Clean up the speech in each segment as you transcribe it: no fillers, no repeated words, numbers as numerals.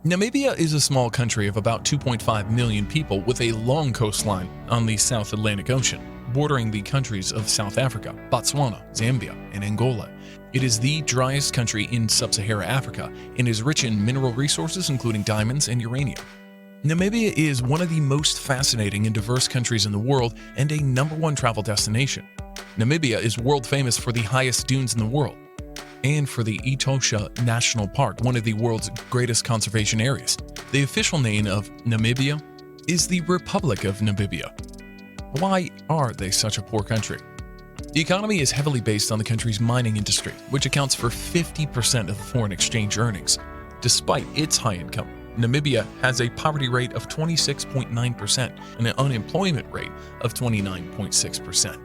Namibia is a small country of about 2.5 million people with a long coastline on the South Atlantic Ocean, bordering the countries of South Africa, Botswana, Zambia, and Angola. It is the driest country in sub-Saharan Africa and is rich in mineral resources including diamonds and uranium. Namibia is one of the most fascinating and diverse countries in the world and a #1 travel destination. Namibia is world famous for the highest dunes in the world and for the Etosha National Park, one of the world's greatest conservation areas. The official name of Namibia is the Republic of Namibia. Why are they such a poor country? The economy is heavily based on the country's mining industry, which accounts for 50% of the foreign exchange earnings. Despite its high income, Namibia has a poverty rate of 26.9% and an unemployment rate of 29.6%,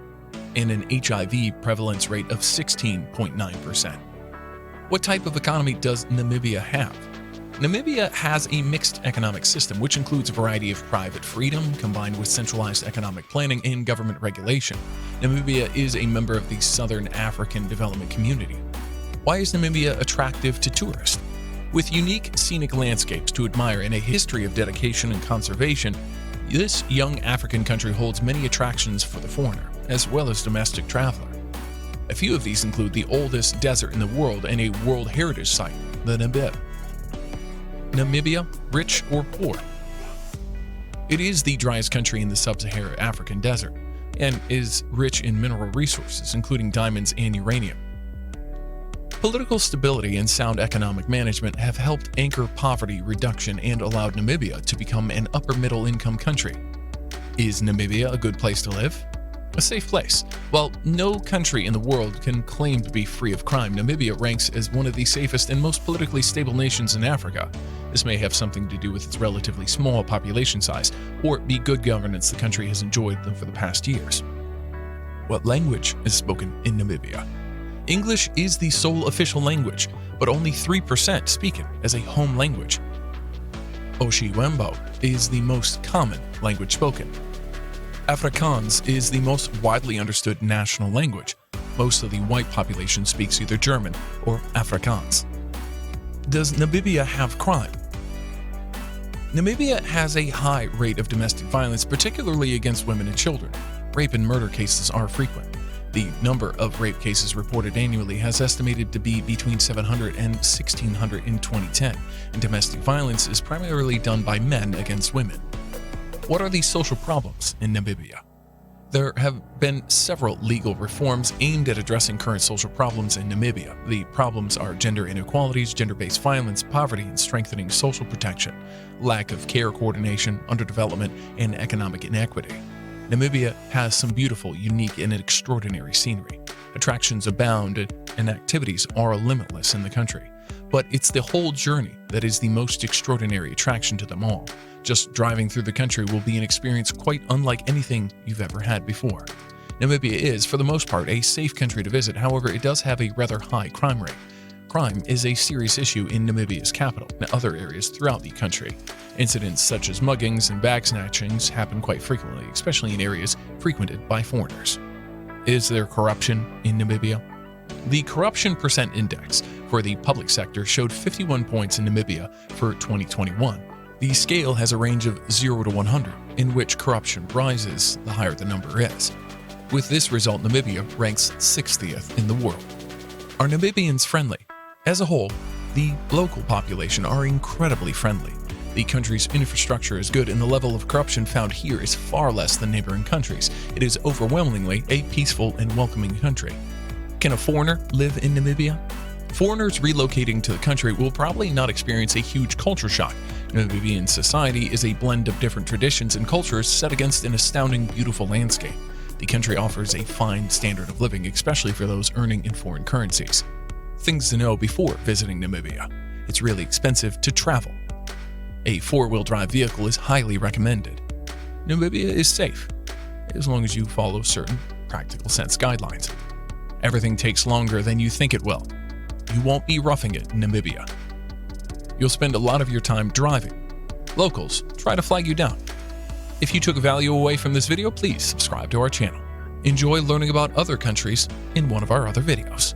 and an HIV prevalence rate of 16.9%. What type of economy does Namibia have? Namibia has a mixed economic system, which includes a variety of private freedom combined with centralized economic planning and government regulation. Namibia is a member of the Southern African Development Community. Why is Namibia attractive to tourists? With unique scenic landscapes to admire and a history of dedication and conservation, this young African country holds many attractions for the foreigner, as well as domestic traveler. A few of these include the oldest desert in the world and a World Heritage Site, the Namib. Namibia, rich or poor? It is the driest country in the sub-Saharan African desert and is rich in mineral resources, including diamonds and uranium. Political stability and sound economic management have helped anchor poverty reduction and allowed Namibia to become an upper-middle income country. Is Namibia a good place to live? A safe place. While no country in the world can claim to be free of crime, Namibia ranks as one of the safest and most politically stable nations in Africa. This may have something to do with its relatively small population size, or be good governance the country has enjoyed for the past years. What language is spoken in Namibia? English is the sole official language, but only 3% speak it as a home language. Oshiwembo is the most common language spoken. Afrikaans is the most widely understood national language. Most of the white population speaks either German or Afrikaans. Does Namibia have crime? Namibia has a high rate of domestic violence, particularly against women and children. Rape and murder cases are frequent. The number of rape cases reported annually has estimated to be between 700 and 1,600 in 2010, and domestic violence is primarily done by men against women. What are the social problems in Namibia? There have been several legal reforms aimed at addressing current social problems in Namibia. The problems are gender inequalities, gender-based violence, poverty, and strengthening social protection, lack of care coordination, underdevelopment, and economic inequity. Namibia has some beautiful, unique, and extraordinary scenery. Attractions abound, and activities are limitless in the country. But it's the whole journey that is the most extraordinary attraction to them all. Just driving through the country will be an experience quite unlike anything you've ever had before. Namibia is, for the most part, a safe country to visit. However, it does have a rather high crime rate. Crime is a serious issue in Namibia's capital and other areas throughout the country. Incidents such as muggings and bag snatchings happen quite frequently, especially in areas frequented by foreigners. Is there corruption in Namibia? The Corruption Percent Index for the public sector showed 51 points in Namibia for 2021. The scale has a range of 0 to 100, in which corruption rises the higher the number is. With this result, Namibia ranks 60th in the world. Are Namibians friendly? As a whole, the local population are incredibly friendly. The country's infrastructure is good and the level of corruption found here is far less than neighboring countries. It is overwhelmingly a peaceful and welcoming country. Can a foreigner live in Namibia? Foreigners relocating to the country will probably not experience a huge culture shock. Namibian society is a blend of different traditions and cultures set against an astounding, beautiful landscape. The country offers a fine standard of living, especially for those earning in foreign currencies. Things to know before visiting Namibia. It's really expensive to travel. A four-wheel drive vehicle is highly recommended. Namibia is safe, as long as you follow certain practical sense guidelines. Everything takes longer than you think it will. You won't be roughing it in Namibia. You'll spend a lot of your time driving. Locals try to flag you down. If you took value away from this video, please subscribe to our channel. Enjoy learning about other countries in one of our other videos.